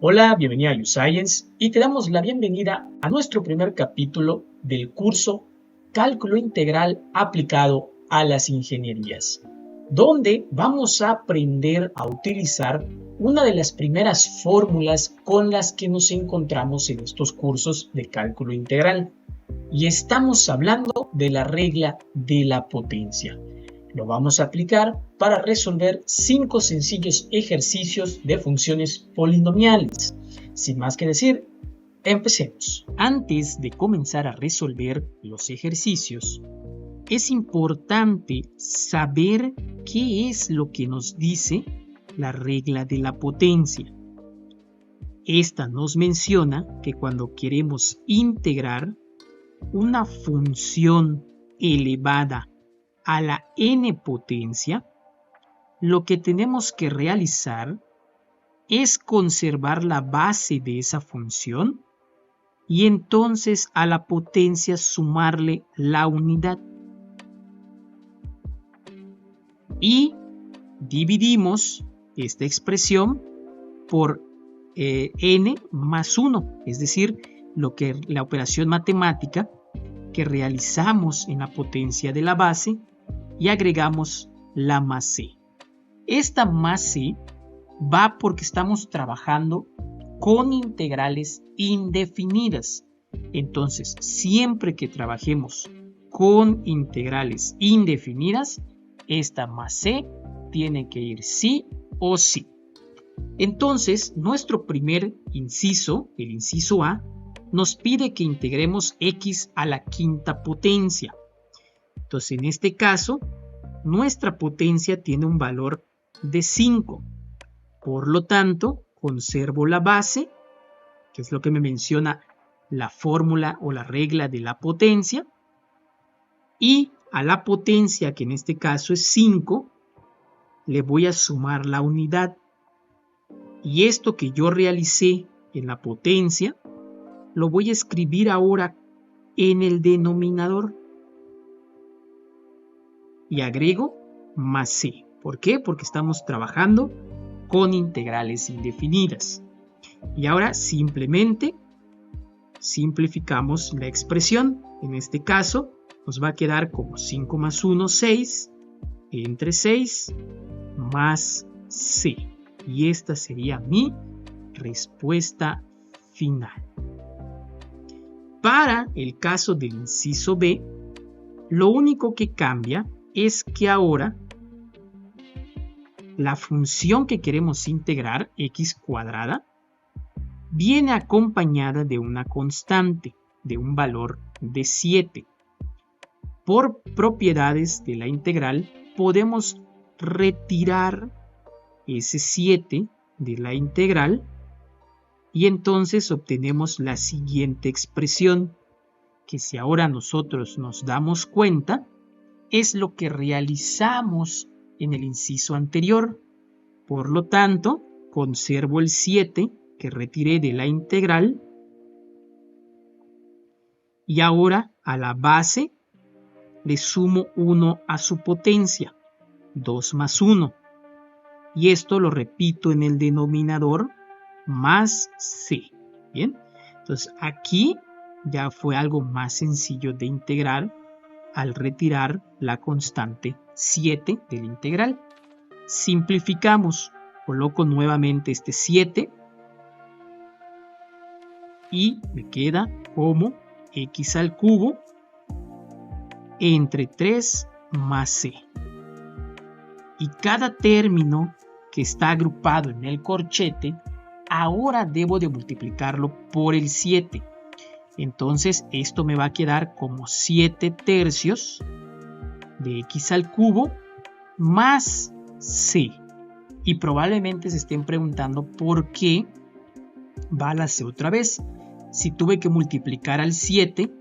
Hola, bienvenida a YouScience y te damos la bienvenida a nuestro primer capítulo del curso Cálculo Integral aplicado a las ingenierías, donde vamos a aprender a utilizar una de las primeras fórmulas con las que nos encontramos en estos cursos de cálculo integral. Y estamos hablando de la regla de la potencia. Lo vamos a aplicar para resolver 5 sencillos ejercicios de funciones polinomiales. Sin más que decir, empecemos. Antes de comenzar a resolver los ejercicios, es importante saber qué es lo que nos dice la regla de la potencia. Esta nos menciona que cuando queremos integrar una función elevada a la n potencia, lo que tenemos que realizar es conservar la base de esa función y entonces a la potencia sumarle la unidad. Y dividimos esta expresión por n más 1, es decir, la operación matemática que realizamos en la potencia de la base y agregamos la más c. Esta más c va porque estamos trabajando con integrales indefinidas. Entonces, siempre que trabajemos con integrales indefinidas, esta más c tiene que ir sí o sí. Entonces, nuestro primer inciso, el inciso A, nos pide que integremos x a la quinta potencia. Entonces, en este caso, nuestra potencia tiene un valor de 5. Por lo tanto, conservo la base, que es lo que me menciona la fórmula o la regla de la potencia, y a la potencia, que en este caso es 5, le voy a sumar la unidad. Y esto que yo realicé en la potencia, lo voy a escribir ahora en el denominador. Y agrego más c. ¿Por qué? Porque estamos trabajando con integrales indefinidas. Y ahora simplemente simplificamos la expresión. En este caso nos va a quedar como 5 más 1, 6, entre 6 más c. Y esta sería mi respuesta final. Para el caso del inciso B, lo único que cambia es que ahora la función que queremos integrar, x cuadrada, viene acompañada de una constante, de un valor de 7. Por propiedades de la integral, podemos retirar ese 7 de la integral y entonces obtenemos la siguiente expresión, que si ahora nosotros nos damos cuenta, es lo que realizamos en el inciso anterior. Por lo tanto, conservo el 7 que retiré de la integral y ahora a la base le sumo 1 a su potencia, 2 más 1. Y esto lo repito en el denominador, más c. Bien, entonces aquí ya fue algo más sencillo de integrar al retirar la constante 7 de la integral. Simplificamos, coloco nuevamente este 7 y me queda como x al cubo entre 3 más c. Y cada término que está agrupado en el corchete, ahora debo de multiplicarlo por el 7. Entonces esto me va a quedar como 7 tercios de x al cubo más c. Y probablemente se estén preguntando por qué va la c otra vez. Si tuve que multiplicar al 7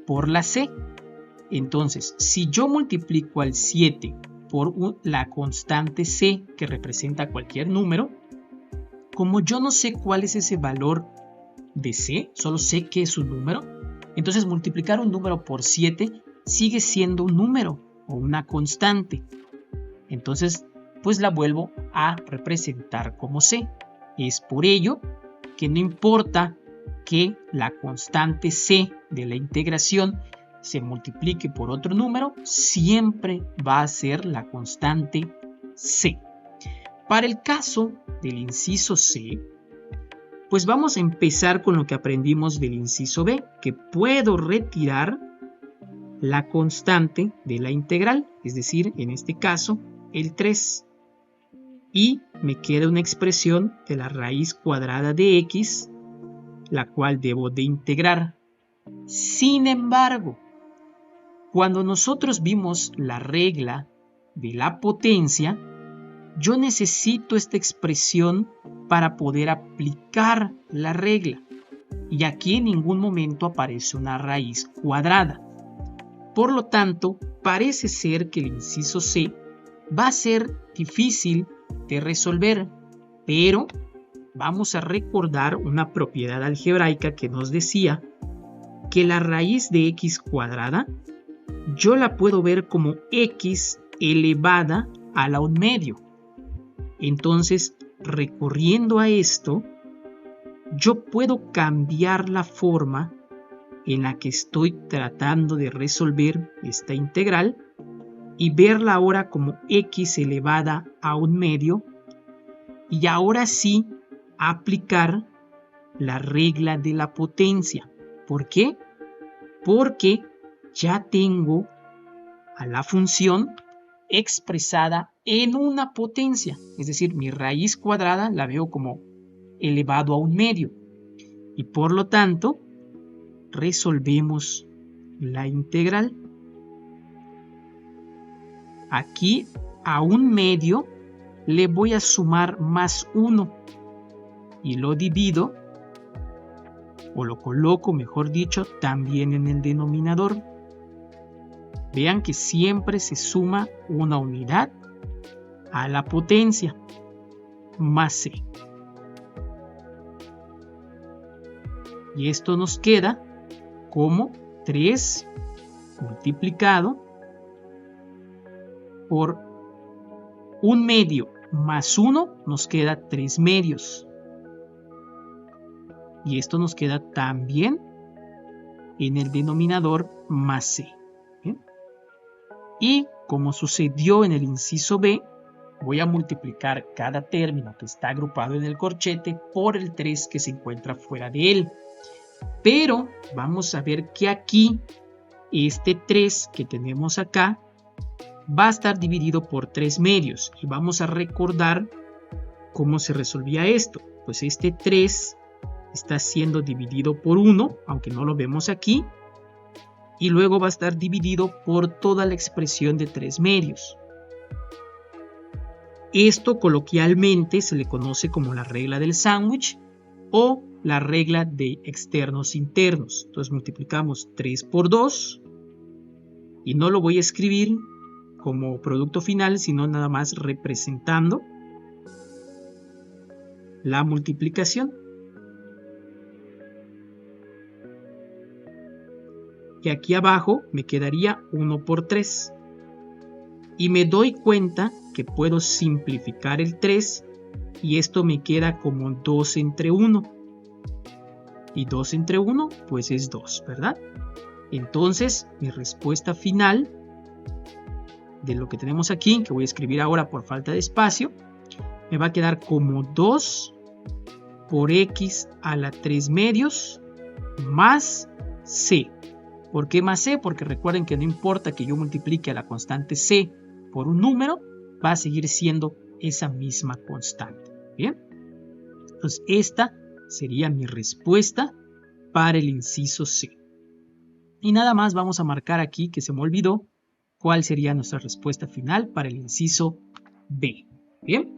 por la c. Entonces, si yo multiplico al 7 por la constante c, que representa cualquier número, como yo no sé cuál es ese valor de c, solo sé que es un número, entonces multiplicar un número por 7 sigue siendo un número o una constante. Entonces, pues la vuelvo a representar como c. Es por ello que no importa que la constante c de la integración se multiplique por otro número, siempre va a ser la constante c. Para el caso del inciso c, pues vamos a empezar con lo que aprendimos del inciso b, que puedo retirar la constante de la integral, es decir, en este caso, el 3. Y me queda una expresión de la raíz cuadrada de x, la cual debo de integrar. Sin embargo, cuando nosotros vimos la regla de la potencia, yo necesito esta expresión para poder aplicar la regla. Y aquí en ningún momento aparece una raíz cuadrada. Por lo tanto, parece ser que el inciso C va a ser difícil de resolver, pero vamos a recordar una propiedad algebraica que nos decía que la raíz de x cuadrada yo la puedo ver como x elevada a la 1/2. Entonces, recurriendo a esto, yo puedo cambiar la forma en la que estoy tratando de resolver esta integral y verla ahora como x elevada a 1/2, y ahora sí aplicar la regla de la potencia. ¿Por qué? Porque ya tengo a la función expresada en una potencia, es decir, mi raíz cuadrada la veo como elevado a 1/2, y por lo tanto resolvemos la integral. Aquí a 1/2 le voy a sumar más 1 y lo divido, o lo coloco, mejor dicho, también en el denominador. Vean que siempre se suma una unidad a la potencia, más c. Y esto nos queda como 3 multiplicado por 1/2 más 1 nos queda 3/2. Y esto nos queda también en el denominador más c. ¿Bien? Y como sucedió en el inciso B, voy a multiplicar cada término que está agrupado en el corchete por el 3 que se encuentra fuera de él. Pero vamos a ver que aquí este 3 que tenemos acá va a estar dividido por 3/2, y vamos a recordar cómo se resolvía esto. Pues este 3 está siendo dividido por 1, aunque no lo vemos aquí, y luego va a estar dividido por toda la expresión de 3/2. Esto coloquialmente se le conoce como la regla del sándwich o la regla de externos internos. Entonces multiplicamos 3 por 2 y no lo voy a escribir como producto final, sino nada más representando la multiplicación. Y aquí abajo me quedaría 1 por 3. Y me doy cuenta que puedo simplificar el 3 y esto me queda como 2 entre 1. Y 2 entre 1 pues es 2, ¿verdad? Entonces mi respuesta final de lo que tenemos aquí, que voy a escribir ahora por falta de espacio, me va a quedar como 2 por x a la 3/2 más c. ¿Por qué más c? Porque recuerden que no importa que yo multiplique a la constante c por un número, va a seguir siendo esa misma constante. Bien, entonces esta sería mi respuesta para el inciso C. Y nada más vamos a marcar aquí, que se me olvidó, cuál sería nuestra respuesta final para el inciso B. Bien,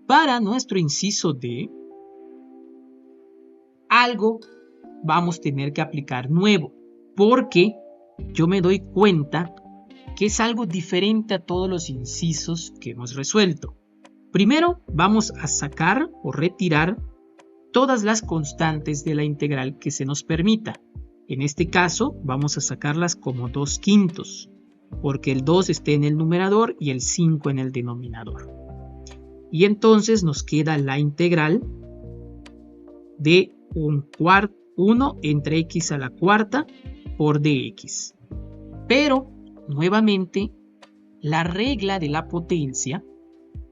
para nuestro inciso D, algo vamos a tener que aplicar nuevo, porque yo me doy cuenta que es algo diferente a todos los incisos que hemos resuelto. Primero vamos a sacar o retirar todas las constantes de la integral que se nos permita. En este caso vamos a sacarlas como 2/5, porque el 2 esté en el numerador y el 5 en el denominador. Y entonces nos queda la integral de 1 entre x a la cuarta por dx. Pero, nuevamente, la regla de la potencia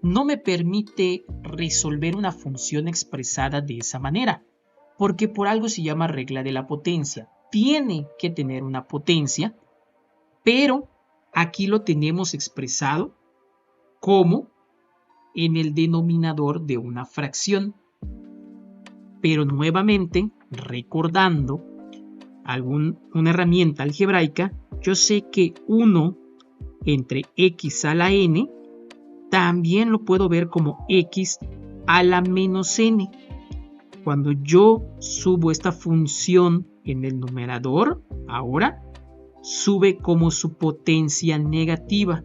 no me permite resolver una función expresada de esa manera, porque por algo se llama regla de la potencia. Tiene que tener una potencia, pero aquí lo tenemos expresado como en el denominador de una fracción. Pero nuevamente, recordando una herramienta algebraica, yo sé que 1 entre x a la n también lo puedo ver como x a la menos n. Cuando yo subo esta función en el numerador, ahora sube como su potencia negativa.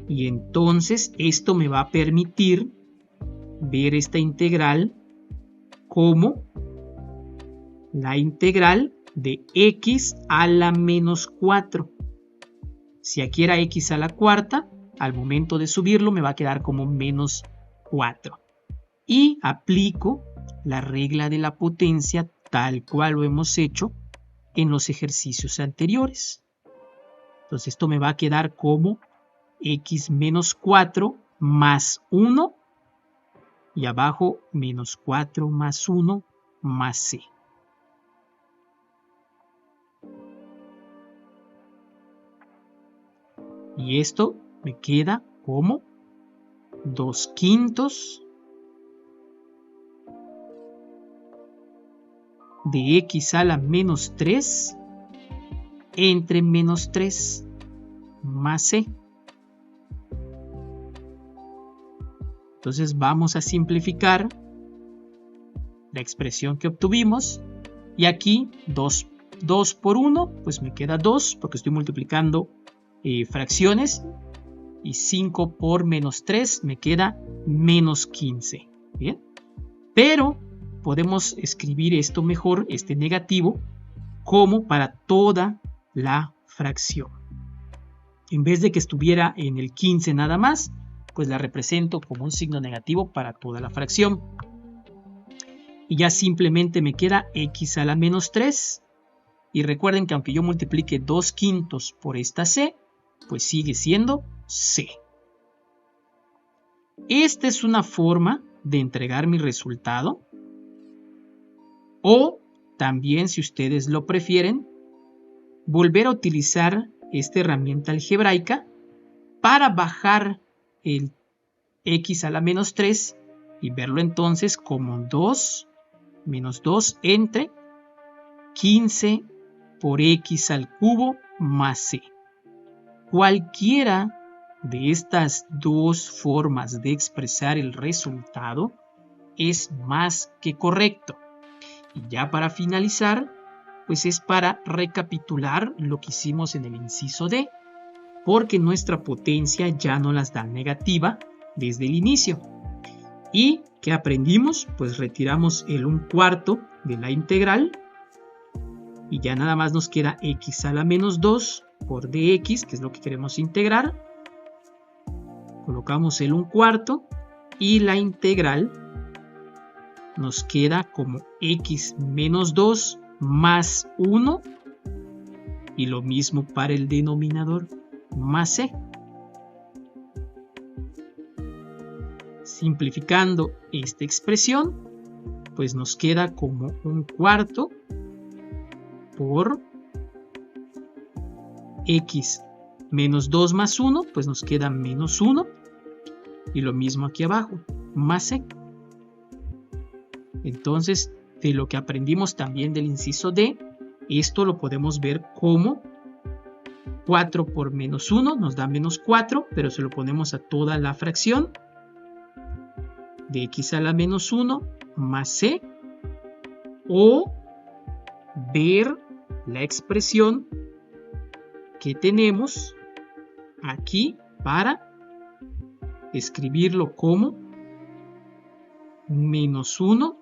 Y entonces esto me va a permitir ver esta integral como la integral de x a la menos 4. Si aquí era x a la cuarta, al momento de subirlo me va a quedar como menos 4. Y aplico la regla de la potencia tal cual lo hemos hecho en los ejercicios anteriores. Entonces esto me va a quedar como x menos 4 más 1 y abajo menos 4 más 1 más c. Y esto me queda como 2/5 de x a la menos 3 entre menos 3 más c. Entonces vamos a simplificar la expresión que obtuvimos. Y aquí 2 por 1, pues me queda 2 porque estoy multiplicando fracciones. Y 5 por menos 3 me queda menos 15. ¿Bien? Pero podemos escribir esto mejor, este negativo, como para toda la fracción. En vez de que estuviera en el 15 nada más, pues la represento como un signo negativo para toda la fracción. Y ya simplemente me queda x a la menos 3. Y recuerden que aunque yo multiplique 2/5 por esta c, pues sigue siendo c. Esta es una forma de entregar mi resultado. O también, si ustedes lo prefieren, volver a utilizar esta herramienta algebraica para bajar el x a la menos 3 y verlo entonces como 2 menos 2 entre 15 por x al cubo más c. Cualquiera de estas dos formas de expresar el resultado es más que correcto. Y ya para finalizar, pues es para recapitular lo que hicimos en el inciso D, porque nuestra potencia ya no las da negativa desde el inicio. ¿Y qué aprendimos? Pues retiramos el 1/4 de la integral y ya nada más nos queda x a la menos 2 por dx, que es lo que queremos integrar. Colocamos el 1/4 y la integral nos queda como x menos 2 más 1 y lo mismo para el denominador, más c. Simplificando esta expresión, pues nos queda como 1/4 por x menos 2 más 1, pues nos queda menos 1 y lo mismo aquí abajo, más c. Entonces, de lo que aprendimos también del inciso D, esto lo podemos ver como 4 por menos 1 nos da menos 4, pero se lo ponemos a toda la fracción de x a la menos 1 más c, o ver la expresión que tenemos aquí para escribirlo como menos 1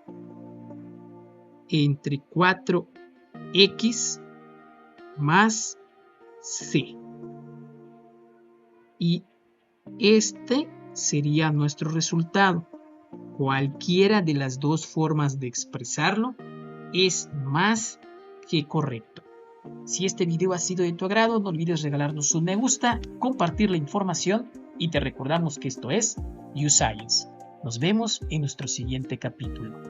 entre 4x más c. Y este sería nuestro resultado. cualquiera de las dos formas de expresarlo es más que correcto. Si este video ha sido de tu agrado, no olvides regalarnos un me gusta, compartir la información y te recordamos que esto es YouScience. Nos vemos en nuestro siguiente capítulo.